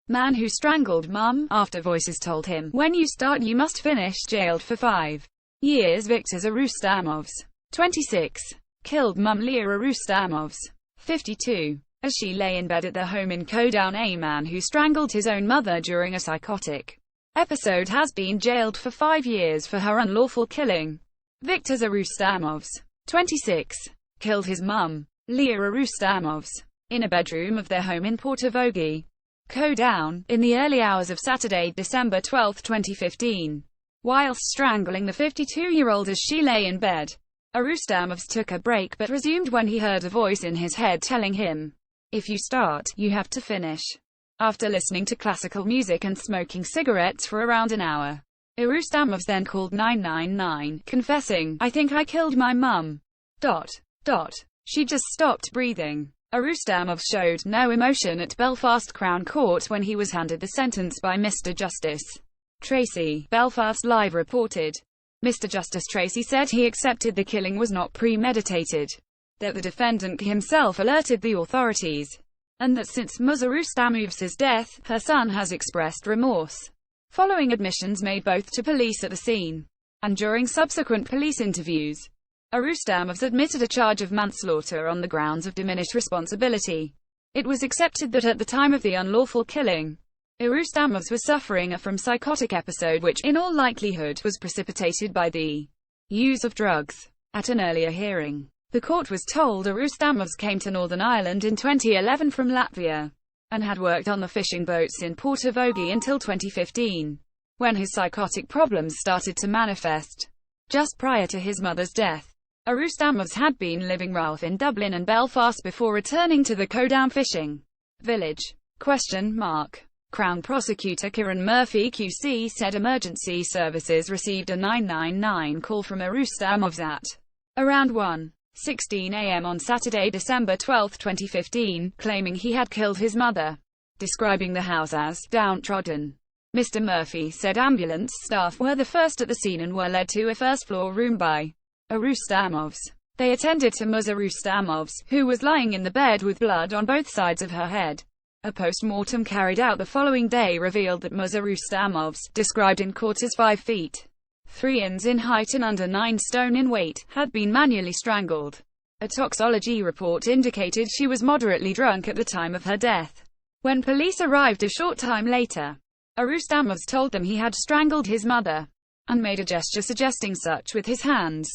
Man who strangled mum, after voices told him, when you start you must finish, jailed for 5 years. Viktors Arustamovs, 26, killed mum Lija Arustamovs, 52, as she lay in bed at their home in Kodown. A man who strangled his own mother during a psychotic episode has been jailed for 5 years for her unlawful killing. Viktors Arustamovs, 26, killed his mum, Lija Arustamovs, in a bedroom of their home in Portavogie, Kodown, in the early hours of Saturday, December 12, 2015. Whilst strangling the 52-year-old as she lay in bed, Arustamovs took a break but resumed when he heard a voice in his head telling him, "If you start, you have to finish." After listening to classical music and smoking cigarettes for around an hour, Arustamovs then called 999, confessing, "I think I killed my mum. She just stopped breathing." Arustamovs showed no emotion at Belfast Crown Court when he was handed the sentence by Mr. Justice Tracy, Belfast Live reported. Mr. Justice Tracy said he accepted the killing was not premeditated, that the defendant himself alerted the authorities, and that since Ms. Arustamovs' death, her son has expressed remorse, following admissions made both to police at the scene and during subsequent police interviews. Arustamovs admitted a charge of manslaughter on the grounds of diminished responsibility. It was accepted that at the time of the unlawful killing, Arustamovs was suffering from psychotic episode which, in all likelihood, was precipitated by the use of drugs. At an earlier hearing, the court was told Arustamovs came to Northern Ireland in 2011 from Latvia, and had worked on the fishing boats in Portavogie until 2015, when his psychotic problems started to manifest. Just prior to his mother's death, Arustamovs had been living rough in Dublin and Belfast before returning to the Kodown fishing village. Crown Prosecutor Kieran Murphy QC said emergency services received a 999 call from Arustamovs at around 1:16 a.m. on Saturday, December 12, 2015, claiming he had killed his mother, describing the house as downtrodden. Mr. Murphy said ambulance staff were the first at the scene and were led to a first-floor room by Arustamovs. They attended to Ms. Arustamovs, who was lying in the bed with blood on both sides of her head. A post-mortem carried out the following day revealed that Ms. Arustamovs, described in court as 5 feet 3 inches in height and under 9 stone in weight, had been manually strangled. A toxicology report indicated she was moderately drunk at the time of her death. When police arrived a short time later, Arustamovs told them he had strangled his mother, and made a gesture suggesting such with his hands.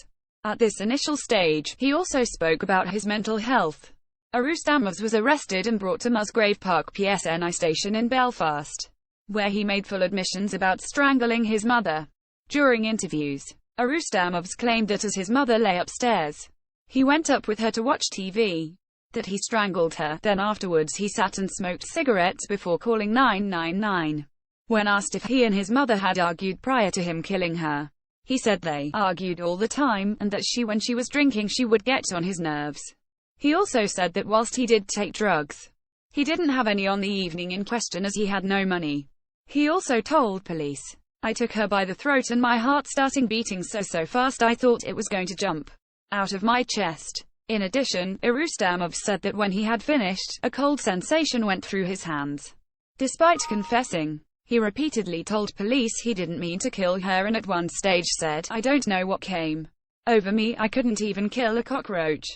At this initial stage, he also spoke about his mental health. Arustamovs was arrested and brought to Musgrave Park PSNI station in Belfast, where he made full admissions about strangling his mother. During interviews, Arustamovs claimed that as his mother lay upstairs, he went up with her to watch TV, that he strangled her, then afterwards he sat and smoked cigarettes before calling 999. When asked if he and his mother had argued prior to him killing her, he said they argued all the time, and that when she was drinking she would get on his nerves. He also said that whilst he did take drugs, he didn't have any on the evening in question as he had no money. He also told police, "I took her by the throat and my heart starting beating so fast I thought it was going to jump out of my chest." In addition, Arustamovs said that when he had finished, a cold sensation went through his hands. Despite confessing, he repeatedly told police he didn't mean to kill her and at one stage said, "I don't know what came over me, I couldn't even kill a cockroach."